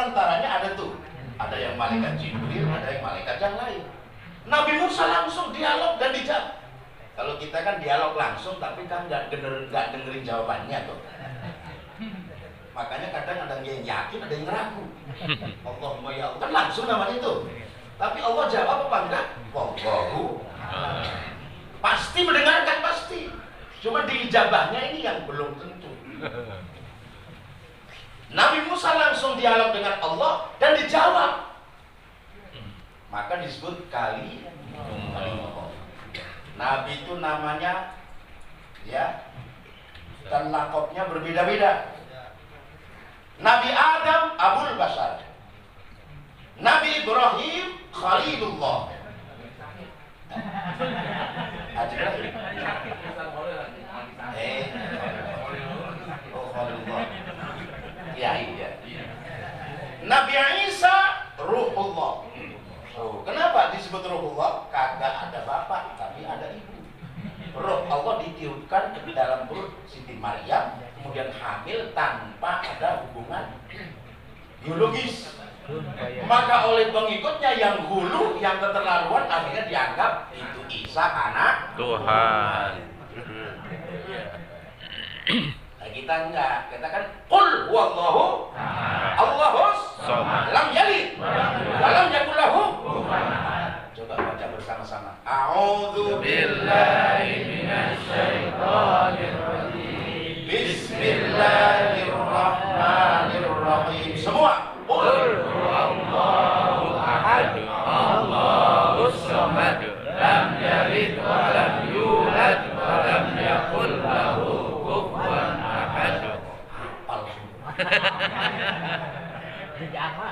antaranya ada tuh, ada yang malaikat Jibril, ada yang malaikat yang lain. Nabi Musa langsung dialog dan dijawab. Kalau kita kan dialog langsung, tapi kan nggak dengerin jawabannya tuh. Makanya kadang ada yang yakin, ada yang ragu. Allahumma ya Allah, kan langsung namanya itu. Tapi Allah jawab apa enggak? Wallahu. Pasti mendengarkan, pasti. Cuma diijabahnya ini yang belum tentu. Nabi Musa langsung dialog dengan Allah dan dijawab. Maka disebut kalimullah. Nabi itu namanya ya, dan lakopnya berbeda-beda. Nabi Adam Abul Bashar, Nabi Ibrahim Khalilullah. Khalilullah. Ya, iya. Nabi Isa Ruhullah. Oh, kenapa disebut Ruhullah? Kagak ada bapak, tapi ada ibu. Roh Allah ditiupkan ke dalam perut Siti Maryam, kemudian hamil tanpa ada hubungan biologis. Maka oleh pengikutnya yang hulu, yang keterlaluan, akhirnya dianggap itu Isa anak Tuhan. Nah, kita enggak, kita kan qul huwallahu Allahus lam yalid wa lam yakul lahu. Coba baca bersama-sama. A'udzu billahi minasy syaithanir rajim. Bismillahirrahmanirrahim. Semua. Qul huwallahu ahad. Allahus samad. Lam yalid wa lam yulad wa lam yakul lahu kufuwan ahad.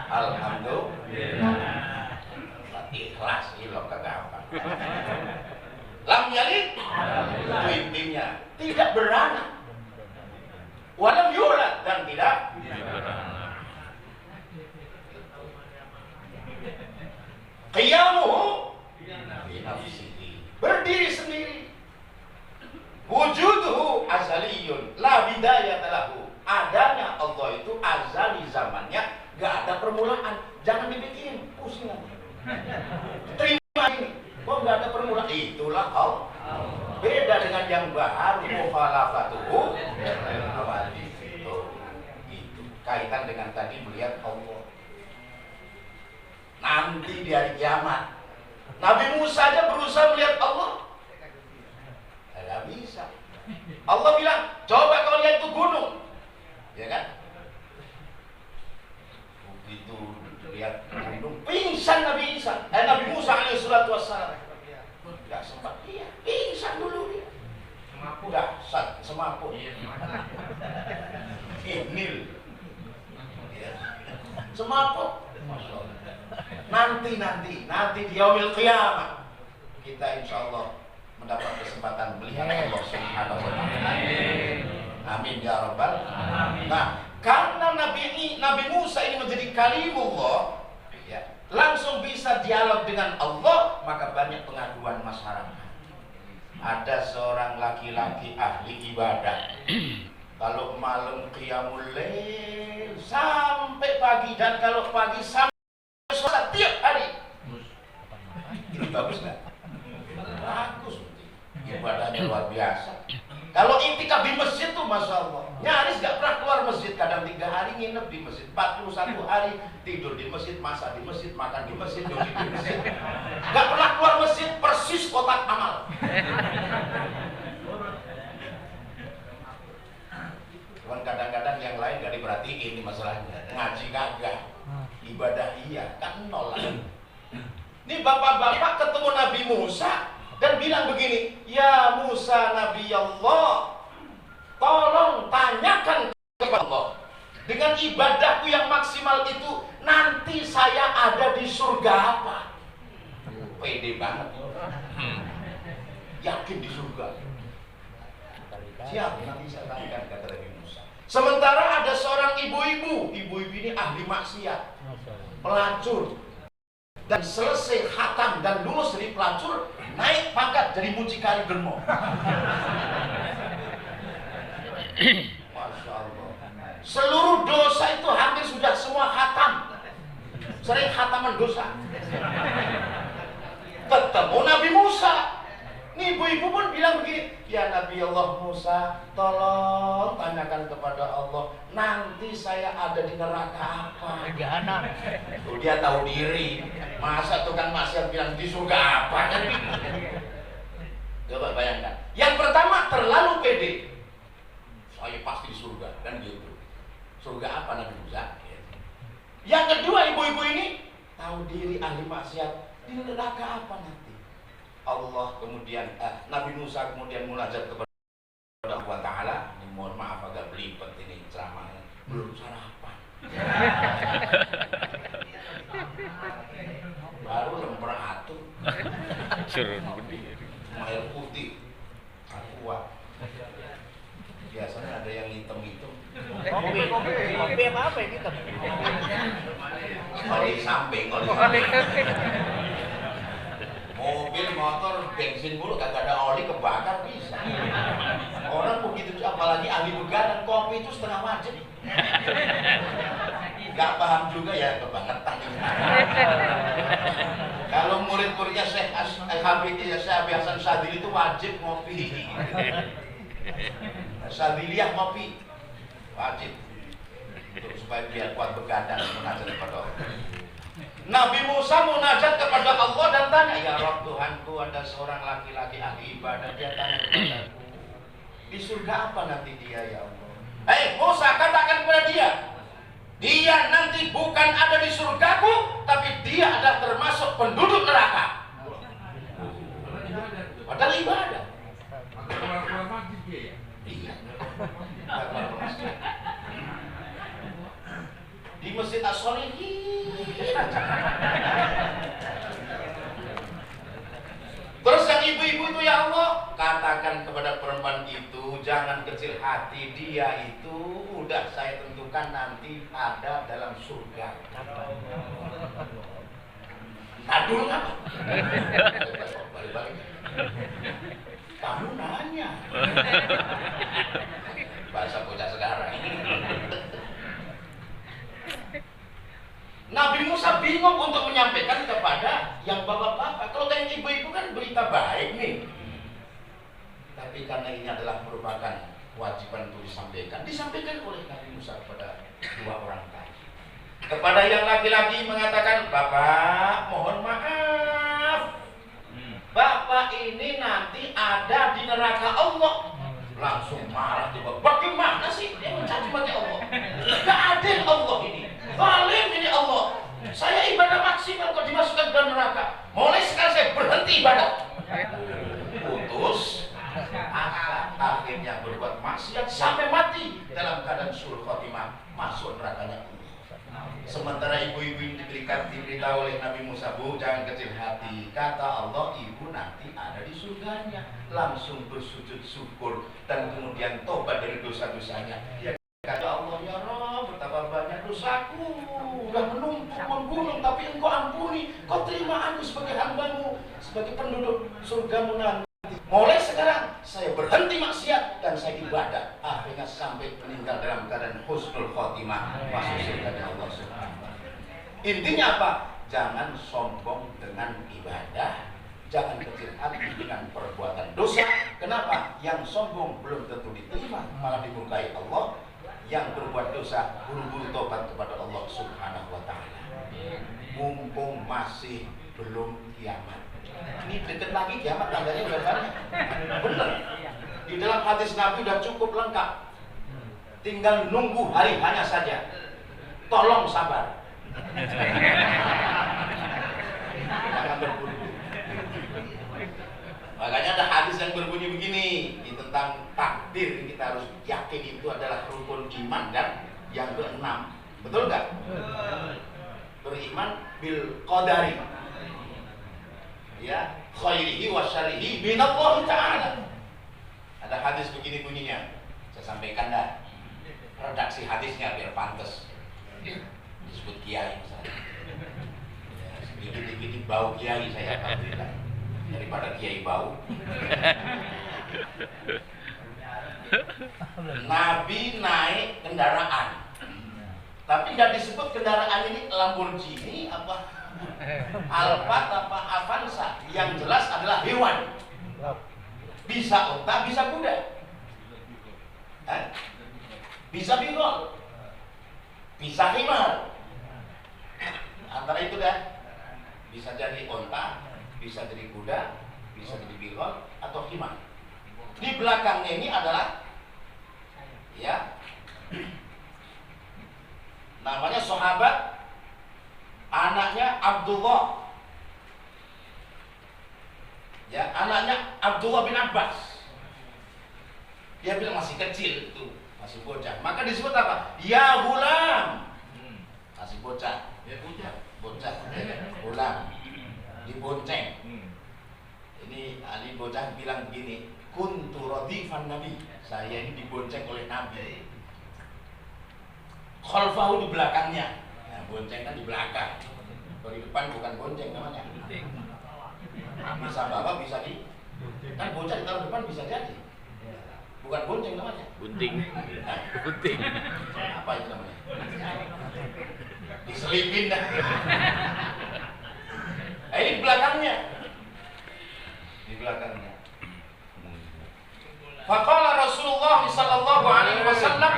Alhamdulillah. Ikhlas ilah kagak apa. Lam yalid, itu intinya tidak beranak. Walam yulad, dan tidak beranak. Qiyamuhu binafsihi, berdiri sendiri. Wujuduhu azaliyun la bidayata lahu, adanya Allah itu azali zamannya, gak ada permulaan. Jangan dipikirin, pusing nanti. Terima ini, kok nggak ada permulaan? Itulah Allah. Beda dengan yang baru, mukhalafatuhu itu kaitan dengan tadi melihat Allah nanti di hari kiamat. Nabi Musa aja berusaha melihat Allah, tidak bisa. Allah bilang, coba kau lihat itu gunung, ya kan? Begitu lihat gunung, pingsan Nabi Musa alaihissalatu wassalam. Tidak sempat dia, pingsan dulu dia. Dahsyat, semaput. Inil. Semaput. Nanti di yaumil qiyamah kita insyaallah mendapat kesempatan melihat Allah Subhanahu wa taala. Amin ya rabbal alamin. Nah, karena Nabi Musa ini menjadi kalimullah, ya, langsung bisa dialog dengan Allah, maka banyak pengaduan masyarakat. Ada seorang laki-laki ahli ibadah, kalau malam qiyamul lail sampai pagi, dan kalau pagi sampai sholat tiap hari. Ini bagus nggak? Bagus, ibadahnya luar biasa. Kalau intikaf di masjid tuh Masya Allah, nyaris gak pernah keluar masjid. Kadang 3 hari nginep di masjid, 41 hari tidur di masjid, masak di masjid, makan di masjid, jogging di masjid. Gak pernah keluar masjid, persis kotak amal. Cuman kadang-kadang yang lain gak diperhatiin ini masalahnya. Ngaji kagak, ibadah iya, kan nol. Ini bapak-bapak ketemu Nabi Musa dan bilang begini, ya Musa Nabi Allah, tolong tanyakan kepada Allah, dengan ibadahku yang maksimal itu nanti saya ada di surga apa? Pede banget, yakin di surga. Siap, nanti saya tanyakan, kata Nabi Musa. Sementara ada seorang ibu-ibu ini ahli maksiat, pelacur, dan selesai khatam dan lulus dari pelacur, naik pangkat jadi mucikari dermo. Masya Allah. Seluruh dosa itu hampir sudah semua khatam. Nabi Allah Musa, tolong tanyakan kepada Allah, nanti saya ada di neraka apa? Jahanam. Tuh dia tahu diri. Masa tukang maksiat bilang di surga apa? Coba bayangkan. Yang pertama terlalu pede. Saya pasti di surga, kan gitu. Surga apa Nabi Musa? Yang kedua, ibu-ibu ini tahu diri ahli maksiat, di neraka apa nanti? Allah kemudian Nabi Musa kemudian munajat kepada Allah Ta'ala. Mohon maaf agak belibet ini ceramahnya, belum sarapan. Baru lemper atur. Air putih, aqua. Biasanya ada yang hitam-hitam. Kopi apa ini? Oli samping. Mobil, motor, bensin mulu kagak ada oli kebakar bisa. Orang begitu, apalagi ahli begadang, kopi itu setengah wajib. Gak paham juga ya kebangetan. Kalau murid-muridnya Syekh Habib ya Syekh Hasan Sadili itu wajib ngopi. Sadiliyah ngopi wajib untuk supaya biar kuat begadang munajat kepada Allah. Nabi Musa munajat kepada Allah dan tanya, ya Rabb Tuhanku, ada seorang laki-laki ahli ibadah, dia tanya kepadaku, di surga apa nanti dia ya Allah? Musa, katakan kepada dia nanti bukan ada di surgaku, tapi dia adalah termasuk penduduk neraka. Padahal ibadah. Iya. Di Masjid As-Solihin. Terus yang ibu-ibu itu, ya Allah, katakan kepada perempuan itu, jangan kecil hati, dia itu udah saya tentukan nanti ada dalam surga. Aduh, apa? Balik-balik. Kamu nanya. Bahasa bocah sekarang. Nabi Musa bingung untuk menyampaikan kepada yang bapak-bapak. Kalau yang ibu-ibu kan berita baik nih. Tapi karena ini adalah merupakan kewajiban untuk disampaikan oleh Nabi Musa kepada dua orang tadi. Kepada yang laki-laki mengatakan, Bapak, mohon maaf. Bapak ini nanti ada di neraka Allah. Langsung marah tiba. Bagaimana sih dia mencaci maki Allah? Gak adil Allah ini. Zalim ini Allah. Saya ibadah maksimal kok dimasukkan ke neraka. Mulai sekarang saya berhenti ibadah. Putus asa, akhirnya berbuat maksiat sampai mati dalam keadaan suul khotimah, masuk nerakanya. Sementara ibu-ibu ini diberitahu oleh Nabi Musa, Bu, jangan kecil hati. Kata Allah, ibu nanti ada di surganya. Langsung bersujud syukur dan kemudian tobat dari dosa-dosanya. Dia kata Allah, ya Rabb, betapa banyak dosaku, udah menumpuk menggunung, tapi Engkau ampuni. Kau terima aku sebagai hambamu, sebagai penduduk surgamu nanti. Mulai sekarang saya berhenti maksiat dan saya ibadah. Akhirnya sampai meninggal dalam keadaan husnul khotimah, masuk surga Allah Subhanahu wa taala. Intinya apa? Jangan sombong dengan ibadah, jangan kecil hati dengan perbuatan dosa. Kenapa? Yang sombong belum tentu diterima, malah dimurkai Allah. Yang berbuat dosa buru-buru tobat kepada Allah Subhanahu wa taala. Mumpung masih belum kiamat. Ini dekat lagi kiamat, tandanya udah banyak. Bener. Di dalam hadis Nabi udah cukup lengkap. Tinggal nunggu hari hanya saja. Tolong sabar. Jangan berburu. Makanya ada hadis yang berbunyi begini tentang takdir. Kita harus yakin itu adalah rukun iman dan yang keenam. Betul nggak? Beriman bil qadari. Ya, khairihi wa syarrihi minallahi ta'ala. Ada hadis begini bunyinya. Saya sampaikan dah. Redaksi hadisnya biar pantas. Disebut kiai misalnya. Ya, sedikit-sedikit bau kiai saya alhamdulillah. Daripada kiai bau. Nabi naik kendaraan. Tapi nggak disebut kendaraan ini Lamborghini apa Alphard apa Avanza, yang jelas adalah hewan. Bisa unta, bisa kuda. Bisa bigol, bisa himar. Antara itu dah. Bisa jadi unta, bisa jadi kuda, bisa jadi bigol atau himar. Di belakangnya ini adalah ya namanya sahabat, anaknya Abdullah. Ya, anaknya Abdullah bin Abbas. Dia bilang masih kecil itu, masih bocah. Maka disebut apa? Ya gulam. Masih bocah. Ya bocah. Gulam. Dibonceng. Ini Ali bocah bilang begini, kuntu radifan Nabi. Saya ini dibonceng oleh Nabi. Khalfahu di belakangnya. Nah, bonceng kan di belakang. Kalau di depan bukan bonceng namanya. Bisa bawa, bisa di. Kan bocah ditaruh depan bisa jadi. Bukan bonceng namanya. Gunting. Gunting. Apa itu namanya? Diselipin dah. Ini di belakangnya. Di belakangnya. Faqala Rasulullah sallallahu alaihi wasallam,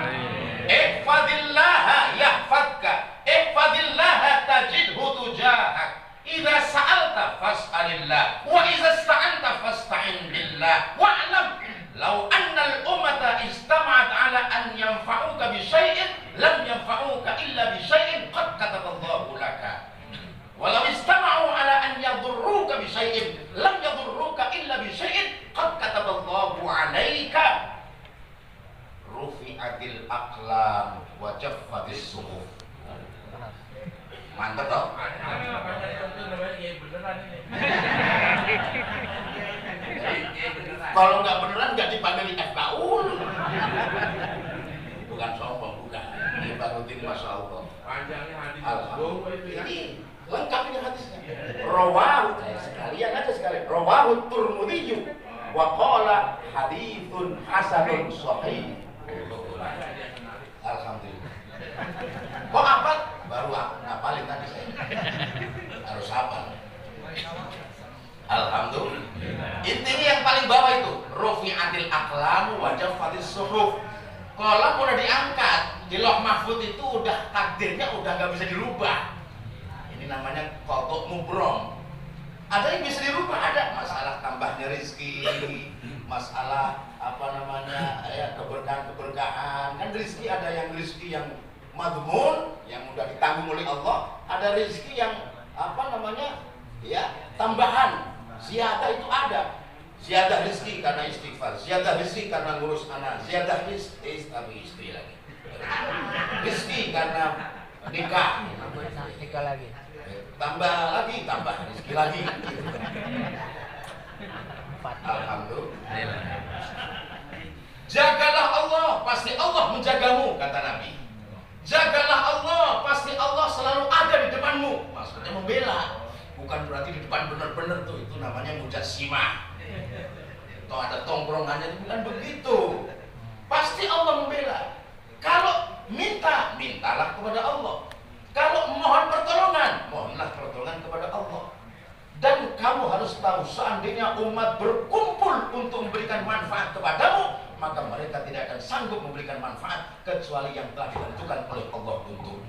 "Ihfadillaha yahfadka, ihfadillaha tajidhu tujahak. Idza sa'alta fas'alillah, wa idza ista'anta fasta'in billah. Wa'lam law anna al-ummata istama'at 'ala an yanfa'uka bi syai'in lam yanfa'uka illa bi syai'in qad kataballahu laka. Walau istama'u 'ala an yadurruka bi syai'in lam yadurruka illa bi syai'in qad kataballahu 'alaika. Rufi'atil aqlam wa jaffatis suhuf." Mantap toh? Kalau nggak beneran nggak dipanggil FKU. Bukan sombong, bukan. Ini Barutin, masya Allah. Ini lengkap ini hadisnya. Rawahu, sekalian aja sekalian. Rawahu Tirmidzi wa qala haditsun hasanun shahih. Alhamdulillah. Kok apa? Baru ngapalin tadi saya. Harus hafal. Alhamdulillah. Intinya yang paling bawah itu rufi'atil aqlamu wa jaffatis suhuf. Kolam udah diangkat, di Lauh Mahfuz itu udah takdirnya udah nggak bisa dirubah. Ini namanya qadha mubrom. Ada yang bisa dirubah, ada masalah tambahnya rezeki, masalah apa namanya ya keberkahan. Kan rezeki ada yang rezeki yang madmun yang mudah ditanggung oleh Allah, ada rezeki yang apa namanya ya tambahan, ziyadah itu ada. Ziyadah rezeki karena istighfar, ziyadah rezeki karena ngurus anak, ziyadah istri lagi. Rezeki karena nikah lagi. Tambah rezeki lagi. Alhamdulillah. Jagalah Allah, pasti Allah menjagamu, kata Nabi. Jagalah Allah, pasti Allah selalu ada di depanmu. Maksudnya membela, bukan berarti di depan benar-benar tuh, itu namanya mujassimah. Atau ada tongkrongannya itu bukan begitu. Pasti Allah membela. Kalau mintalah kepada Allah. Kalau mohon pertolongan, mohonlah pertolongan kepada Allah. Dan kamu harus tahu, seandainya umat berkumpul untuk memberikan manfaat kepadamu, maka mereka tidak akan sanggup memberikan manfaat kecuali yang telah ditentukan oleh Allah untukmu.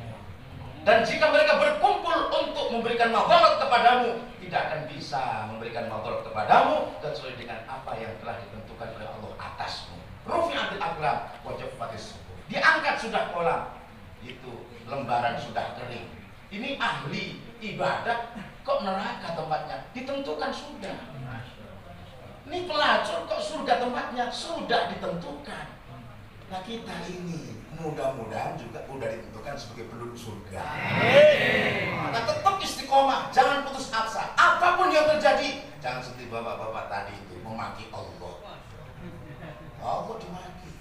Dan jika mereka berkumpul untuk memberikan madarat kepadamu, tidak akan bisa memberikan madarat kepadamu kecuali dengan apa yang telah ditentukan oleh Allah atasmu. Rufi'atil aqlam wa jaffatis suhuf. Diangkat sudah kolam, itu lembaran sudah kering. Ini ahli ibadah kok neraka tempatnya, ditentukan sudah. Ini pelacur kok surga tempatnya, sudah ditentukan. Nah kita ini mudah-mudahan juga udah ditentukan sebagai penduduk surga. Nah tetap istiqomah, jangan putus asa. Apapun yang terjadi, jangan seperti bapak-bapak tadi itu memaki Allah. Allah dimaki.